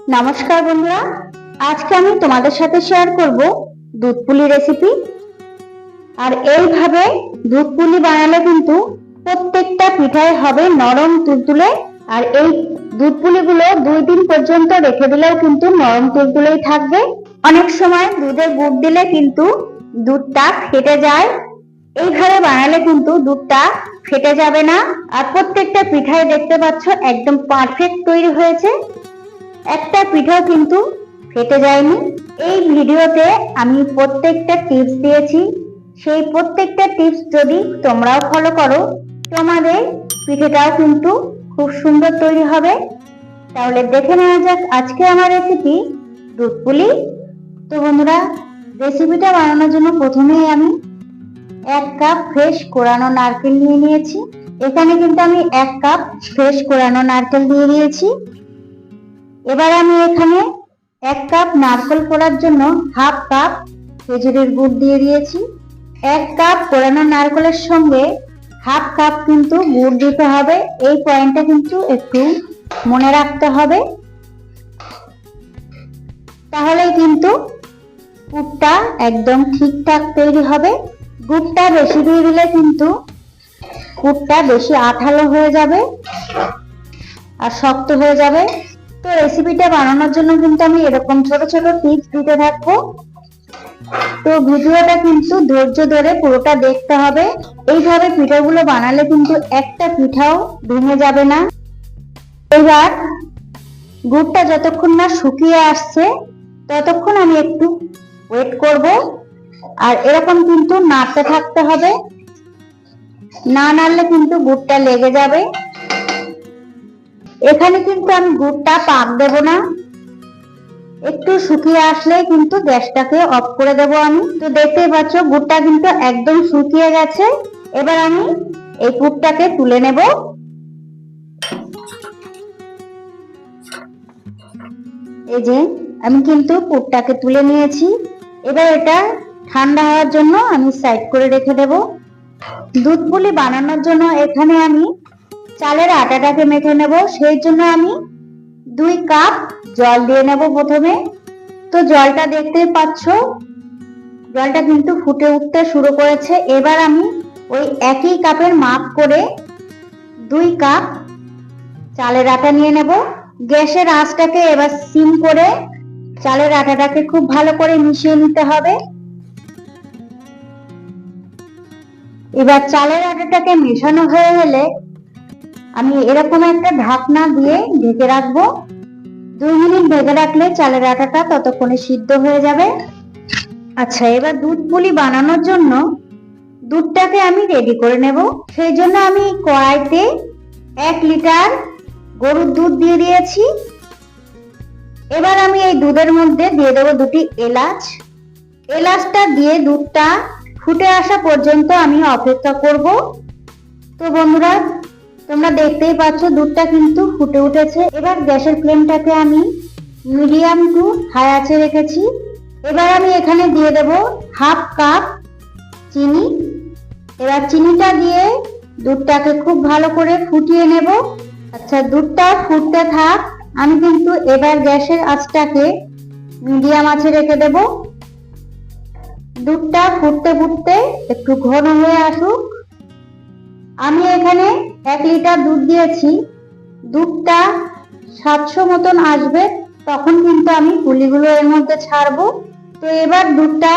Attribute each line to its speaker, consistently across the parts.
Speaker 1: নমস্কার বন্ধুরা, আজকে আমি তোমাদের সাথে শেয়ার করব দুধ পুলি রেসিপি। আর এইভাবে দুধ পুলি বানালে কিন্তু প্রত্যেকটা পিঠাই হবে নরম তুলতুলে। আর এই দুধ পুলিগুলো 2 দিন পর্যন্ত রেখে দিলেও কিন্তু নরম তুলতুলেই থাকবে। অনেক সময় দুধে গুড় দিলে কিন্তু দুধটা ফেটে যায়, এইভাবে বানালে কিন্তু দুধটা ফেটে যাবে না। আর প্রত্যেকটা পিঠাই দেখতে পাচ্ছ একদম পারফেক্ট তৈরি হয়েছে, একটা পিঠাও কিন্তু ফেটে যায়নি। এই ভিডিওতে আমি প্রত্যেকটা টিপস দিয়েছি, সেই প্রত্যেকটা টিপস যদি তোমরাও ফলো করো তোমাদের পিঠাটাও কিন্তু খুব সুন্দর তৈরি হবে। তাহলে দেখে নেওয়া যাক আজকে আমার রেসিপি দুধ পুলি। তো বন্ধুরা, রেসিপিটা বানানোর জন্য প্রথমেই আমি 1 কাপ ফ্রেশ কোরানো নারকেল নিয়ে নিয়েছি। এখানে কিন্তু আমি 1 কাপ ফ্রেশ কোরানো নারকেল দিয়ে দিয়েছি। এবার আমি এখানে 1 কাপ নারকেল কোড়ার জন্য 1/2 কাপ খেজুরের গুড় দিয়ে দিয়েছি। 1 কাপ কোরানো নারকেলের সঙ্গে 1/2 কাপ কিন্তু গুড় দিতে হবে, এই পয়েন্টটা কিন্তু একটু মনে রাখতে হবে, তাহলেই কিন্তু পুরটা একদম ঠিকঠাক তৈরি হবে। গুড়টা বেশি দিয়ে দিলে কিন্তু পুরটা বেশি আঠালো হয়ে যাবে আর শক্ত হয়ে যাবে। তো রেসিপিটা বানানোর জন্য কিন্তু আমি এরকম ছোট ছোট টিপস দিতে থাকবো, তো ভিডিওটা কিন্তু ধৈর্য ধরে পুরোটা দেখতে হবে। এইভাবে পিঠাগুলো বানালে কিন্তু একটা পিঠাও ভেঙে যাবে না। এবার গুড়টা যতক্ষণ না শুকিয়ে আসছে ততক্ষণ আমি একটু ওয়েট করব। আর এরকম কিন্তু নাড়তে থাকতে হবে, না নাড়লে কিন্তু গুড়টা লেগে যাবে। এখানে কিন্তু আমি গুড়টা পাক দেব না, একটু শুকিয়ে আসলে কিন্তু গ্যাসটাকে অফ করে দেব আমি। তো দেখতেই পাচ্ছ গুড়টা কিন্তু একদম শুকিয়ে গেছে। এবার আমি এই পুরটাকে তুলে নেব। এই যে আমি কিন্তু পুরটাকে তুলে নিয়েছি। এবার এটা ঠান্ডা হওয়ার জন্য আমি সাইড করে রেখে দেব। দুধ পুলি বানানোর জন্য এখানে আমি চালের আটাটাকে মেখে নেব, সেই জন্য আমি 2 কাপ জল দিয়ে নেব প্রথমে। তো জলটা দেখতেই পাচ্ছ জলটা কিন্তু ফুটে উঠতে শুরু করেছে। এবার আমি ওই একই কাপের মাপ করে 2 কাপ চালের আটা নিয়ে নেব। গ্যাসের আঁচটাকে এবার সিম করে চালের আটাটাকে খুব ভালো করে মিশিয়ে নিতে হবে। এবার চালের আটাটাকে মেশানো হয়ে গেলে আমি এরকম একটা ঢাকনা দিয়ে ঢেকে রাখবো। 2 মিনিট ঢেকে রাখলে চালের আটাটা ততক্ষণে সিদ্ধ হয়ে যাবে। আচ্ছা, এবার দুধ পুলি বানানোর জন্য দুধটাকে আমি রেডি করে নেব। সেই জন্য আমি কড়াইতে 1 লিটার গরুর দুধ দিয়ে দিয়েছি। এবার আমি এই দুধের মধ্যে দিয়ে দেবো 2টি এলাচ। এলাচটা দিয়ে দুধটা ফুটে আসা পর্যন্ত আমি অপেক্ষা করব। তো বন্ধুরা, তোমরা দেখতেই পাচ্ছ দুধটা কিন্তু ফুটে উঠেছে। এবার গ্যাসের ফ্লেমটাকে আমি মিডিয়াম টু হাই আঁচে রেখেছি। এবার আমি এখানে দিয়ে দেব 1/2 কাপ চিনি। এবার চিনিটা দিয়ে দুধটাকে খুব ভালো করে ফুটিয়ে নেব। আচ্ছা, দুধটা ফুটতে থাক, আমি কিন্তু এবার গ্যাসের আঁচটাকে মিডিয়াম আঁচে রেখে দেব। দুধটা ফুটতে ফুটতে একটু ঘন হয়ে আসুক। আমি এখানে 1 লিটার দুধ দিয়েছি, দুধটা 700 মতন আসবে তখন কিন্তু আমি পুলিগুলো এর মধ্যে ছাড়বো। তো এবার দুধটা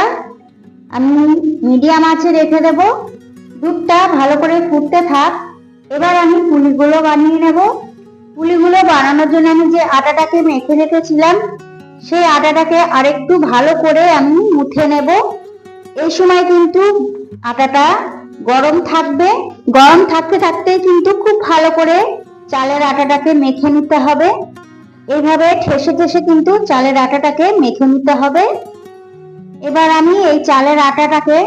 Speaker 1: আমি মিডিয়াম আঁচে রেখে দেব। দুধটা ভালো করে ফুটতে থাক, এবার আমি পুলিগুলো বানিয়ে নেব। পুলিগুলো বানানোর জন্য আমি যে আটাটাকে মেখে রেখেছিলাম সেই আটাটাকে আরেকটু ভালো করে আমি মুথে নেব। এই সময় কিন্তু আটাটা গরম থাকবে, গরম থাকতে থাকতে কিন্তু খুব ভালো করে চালের আটাটাকে মেখে নিতে হবে। এইভাবে ঠেসে ঠেসে কিন্তু চালের আটাটাকে মেখে নিতে হবে। এবার আমি এই চালের আটাটাকে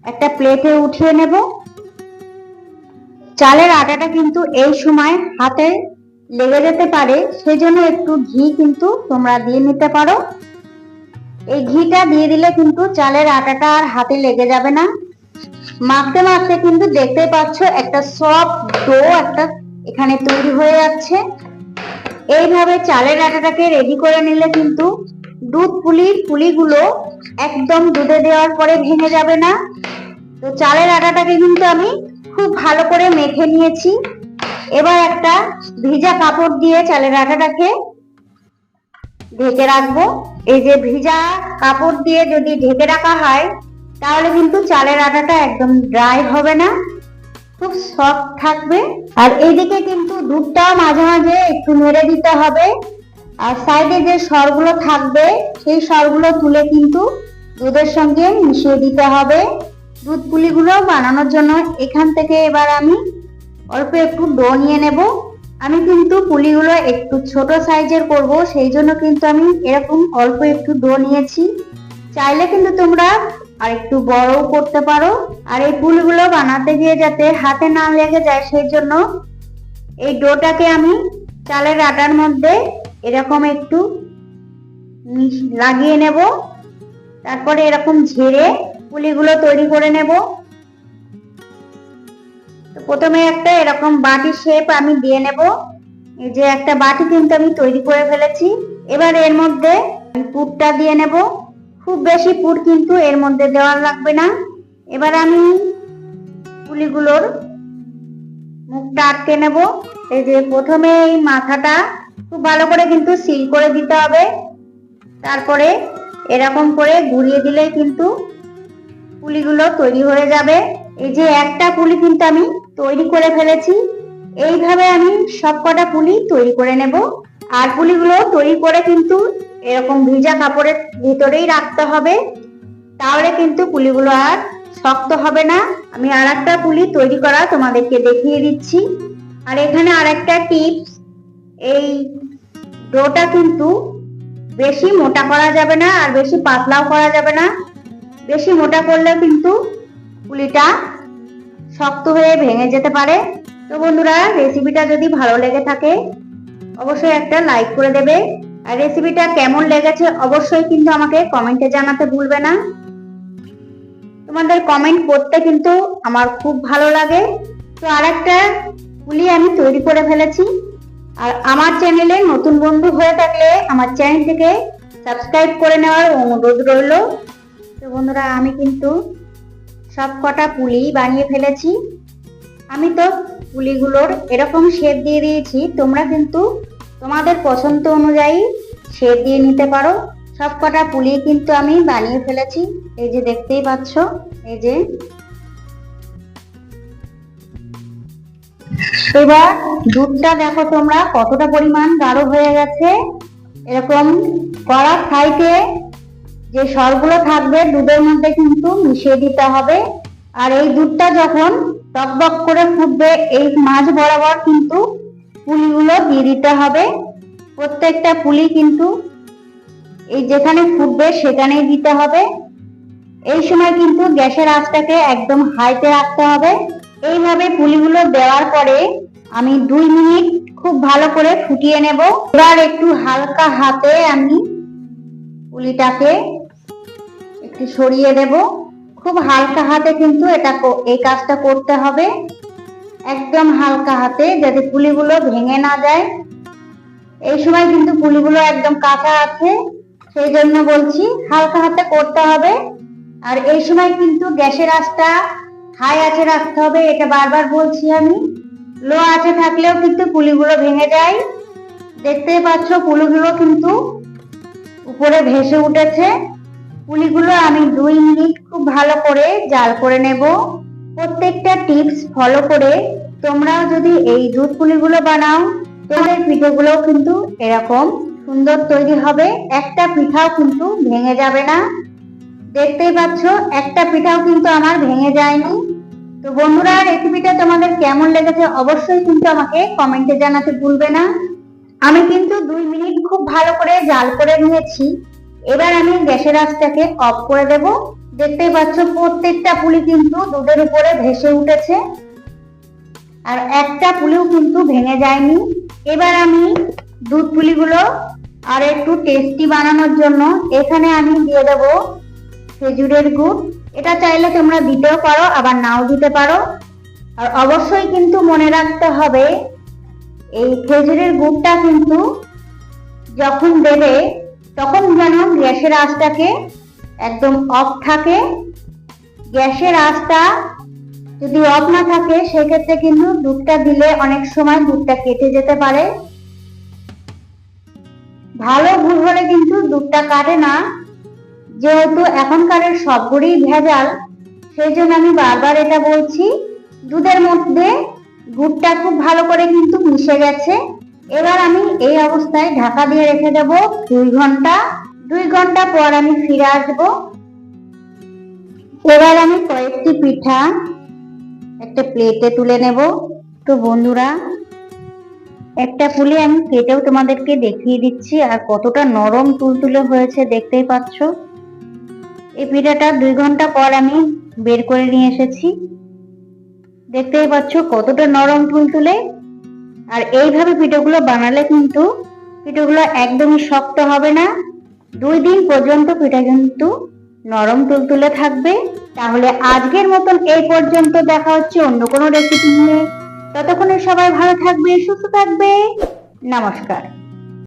Speaker 1: একটা প্লেটে উঠিয়ে নেব। চালের আটাটা কিন্তু এই সময় হাতে লেগে যেতে পারে, সেজন্য একটু ঘি কিন্তু তোমরা দিয়ে নিতে পারো। এই ঘিটা দিয়ে দিলে কিন্তু চালের আটাটা আর হাতে লেগে যাবে না। মাখতে মাখতে কিন্তু দেখতে পাচ্ছ একটা সফট ডো একটা এখানে তৈরি হয়ে যাচ্ছে। এইভাবে চালের আটাটাকে রেডি করে নিলে কিন্তু দুধ পুলিগুলো একদম দুধে দেওয়ার পরে ভেঙে যাবে না। তো চালের আটাটাকে কিন্তু আমি খুব ভালো করে মেখে নিয়েছি। এবার একটা ভিজা কাপড় দিয়ে চালের আটাটাকে ঢেকে রাখবো। এই যে ভিজা কাপড় দিয়ে যদি ঢেকে রাখা হয় তাহলে কিন্তু চালের আটাটা একদম ড্রাই হবে না, খুব সফট থাকবে। আর এইদিকে কিন্তু দুধটাও মাঝে মাঝে একটু নেড়ে দিতে হবে। আর সাইডে যে সরগুলো থাকবে সেই সরগুলো তুলে কিন্তু দুধের সঙ্গে মিশিয়ে দিতে হবে দুধ পুলিগুলো বানানোর জন্য। এখান থেকে এবার আমি অল্প একটু ডো নিয়ে নেব। আমি কিন্তু পুলিগুলো একটু ছোট সাইজের করব, সেই জন্য কিন্তু আমি এরকম অল্প একটু ডো নিয়েছি। চাইলে কিন্তু তোমরা আর একটু বড়ও করতে পারো। আর এই পুলিগুলো বানাতে গিয়ে যাতে হাতে না লেগে যায় সেই জন্য এই ডোটাকে আমি চালের আটার মধ্যে এরকম একটু লাগিয়ে নেব। তারপরে এরকম ঝেড়ে পুলিগুলো তৈরি করে নেব। প্রথমে একটা এরকম বাটি শেপ আমি দিয়ে নেব। এই যে একটা বাটি কিন্তু আমি তৈরি করে ফেলেছি। এবার এর মধ্যে পুরটা দিয়ে নেব। খুব বেশি পুর কিন্তু এর মধ্যে দেওয়ার লাগবে না। এবার আমি পুলিগুলোর মুখটা আটকে নেব। এই যে প্রথমে এই মাথাটা খুব ভালো করে কিন্তু সিল করে দিতে হবে। তারপরে এরকম করে ঘুরিয়ে দিলে কিন্তু পুলিগুলো তৈরি হয়ে যাবে। এই যে একটা পুলি কিন্তু আমি তৈরি করে ফেলেছি। এইভাবে আমি সবকটা পুলি তৈরি করে নেব। আর পুলিগুলো তৈরি করে কিন্তু এরকম ভিজা কাপড়ের ভিতরেই রাখতে হবে, তাহলে কিন্তু পুলিগুলো আর শক্ত হবে না। আমি আর একটা পুলি তৈরি করা তোমাদেরকে দেখিয়ে দিচ্ছি। আর এখানে আর একটা টিপস, এই ডোটা কিন্তু বেশি মোটা করা যাবে না আর বেশি পাতলাও করা যাবে না। বেশি মোটা করলে কিন্তু পুলিটা শক্ত হয়ে ভেঙে যেতে পারে। তো বন্ধুরা, রেসিপিটা যদি ভালো লেগে থাকে অবশ্যই একটা লাইক করে দেবে। আর রেসিপিটা কেমন লেগেছে অবশ্যই কিন্তু আমাকে কমেন্টে জানাতে ভুলবে না। তোমাদের কমেন্ট পড়তে কিন্তু আমার খুব ভালো লাগে। তো আরেকটা পুলি আমি তৈরি করে ফেলেছি। আর আমার চ্যানেলে নতুন বন্ধু হয়ে থাকলে আমার চ্যানেলটিকে সাবস্ক্রাইব করে নেওয়ার অনুরোধ রইল। তো বন্ধুরা, আমি কিন্তু সব কটা পুলি বানিয়ে ফেলেছি। আমি তো পুলিগুলোর এরকম শেপ দিয়ে দিয়েছি, তোমরা কিন্তু তোমাদের পছন্দ অনুযায়ী শেপ দিয়ে নিতে পারো। সব কটা পুলি কিন্তু আমি বানিয়ে ফেলেছি। এই যে দেখতেই পাচ্ছ, এই যে। এবার দুধটা দেখো তোমরা কতটা পরিমাণ গাঢ় হয়ে গেছে। এরকম কড়ার সাইডে যে সরগুলো থাকবে দুধের মধ্যে কিন্তু মিশিয়ে দিতে হবে। আর এই দুধটা যখন টকবক করে ফুটবে এই মাঝ বরাবর কিন্তু পুলিগুলো দিয়ে দিতে হবে। প্রত্যেকটা পুলি কিন্তু এই যেখানে ফুটবে সেখানেই দিতে হবে। এই সময় কিন্তু গ্যাসের আঁচটাকে একদম হাইতে রাখতে হবে। এইভাবে পুলিগুলো দেওয়ার পরে আমি 2 মিনিট খুব ভালো করে ফুটিয়ে নেব। এবার একটু হালকা হাতে আমি পুলিটাকে একটু সরিয়ে দেব। খুব হালকা হাতে কিন্তু এই কাজটা করতে হবে, একদম হালকা হাতে, যাতে পুলিগুলো ভেঙে না যায়। এই সময় কিন্তু পুলিগুলো একদম কাঁচা আছে, সেই জন্য বলছি হালকা হাতে করতে হবে। আর এই সময় কিন্তু গ্যাসের আঁচটা হাই আঁচে রাখতে হবে, এটা বারবার বলছি আমি। লো আঁচে থাকলেও কিন্তু পুলিগুলো ভেঙে যায়। দেখতেই পাচ্ছ পুলিগুলো কিন্তু উপরে ভেসে উঠেছে। পুলিগুলো আমি 2 মিনিট খুব ভালো করে জাল করে নেব। প্রত্যেকটা টিপস ফলো করে তোমরাও যদি এই দুধ পুলিগুলো বানাও, তোমাদের পিঠেগুলো কিন্তু এরকম সুন্দর তৈরি হবে। একটা পিঠাও কিন্তু ভেঙে যাবে না। দেখতেই পাচ্ছ একটা পিঠাও কিন্তু আমার ভেঙে যায়নি। তো বন্ধুরা, রেসিপিটা তোমাদের কেমন লেগেছে অবশ্যই কিন্তু আমাকে কমেন্টে জানাতে ভুলবে না। আমি কিন্তু 2 মিনিট খুব ভালো করে জাল করে নিয়েছি। এবার আমি গ্যাসের আঁচটাকে অফ করে দেব। দেখতেই পাচ্ছ প্রত্যেকটা পুলি কিন্তু দুধের উপরে ভেসে উঠেছে আর একটা পুলিও কিন্তু ভেঙে যায়নি। এবার আমি দুধ পুলিগুলো আর একটু টেস্টি বানানোর জন্য এখানে আমি দিয়ে দেব খেজুরের গুড়। এটা চাইলে তোমরা দিতেও পারো আবার নাও দিতে পারো। আর অবশ্যই কিন্তু মনে রাখতে হবে এই খেজুরের গুড়টা কিন্তু যখন দেবে তখন যেন গ্যাসের আঁচটাকে একদম অফ থাকে। গ্যাসের আঁচটা যদি অফ না থাকে সেক্ষেত্রে কিন্তু দুধটা দিলে অনেক সময় দুধটা কেটে যেতে পারে। ভালো গুড় হলে কিন্তু দুধটা কাটে না, যেহেতু এখনকার সবগুড়ি ভেজাল, সেই জন্য আমি বারবার এটা বলছি। দুধের মধ্যে গুড়টা খুব ভালো করে কিন্তু মিশে গেছে। এবার আমি এই অবস্থায় ঢাকা দিয়ে রেখে দেব 2 ঘন্টা। 2 ঘন্টা পর আমি ফিরে আসবো। এবার আমি কয়েকটি পিঠা একটা প্লেটে তুলে নেব। তো বন্ধুরা, একটা পুলি আমি কেটেও তোমাদেরকে দেখিয়ে দিচ্ছি, আর কতটা নরম তুলতুলে হয়েছে দেখতেই পাচ্ছ। এই পিঠাটা 2 ঘন্টা পর আমি বের করে নিয়ে এসেছি। দেখতেই পাচ্ছ কতটা নরম তুলতুলে। আর এইভাবে পিঠাগুলো বানালে কিন্তু পিঠাগুলো একদমই শক্ত হবে না। 2 দিন পর্যন্ত পিঠা কিন্তু নরম তুলতুলে থাকবে। তাহলে আজকের মতন এই পর্যন্ত, দেখা হচ্ছে অন্য কোনো রেসিপি নিয়ে। ততক্ষণে সবাই ভালো থাকবে, সুস্থ থাকবে। নমস্কার।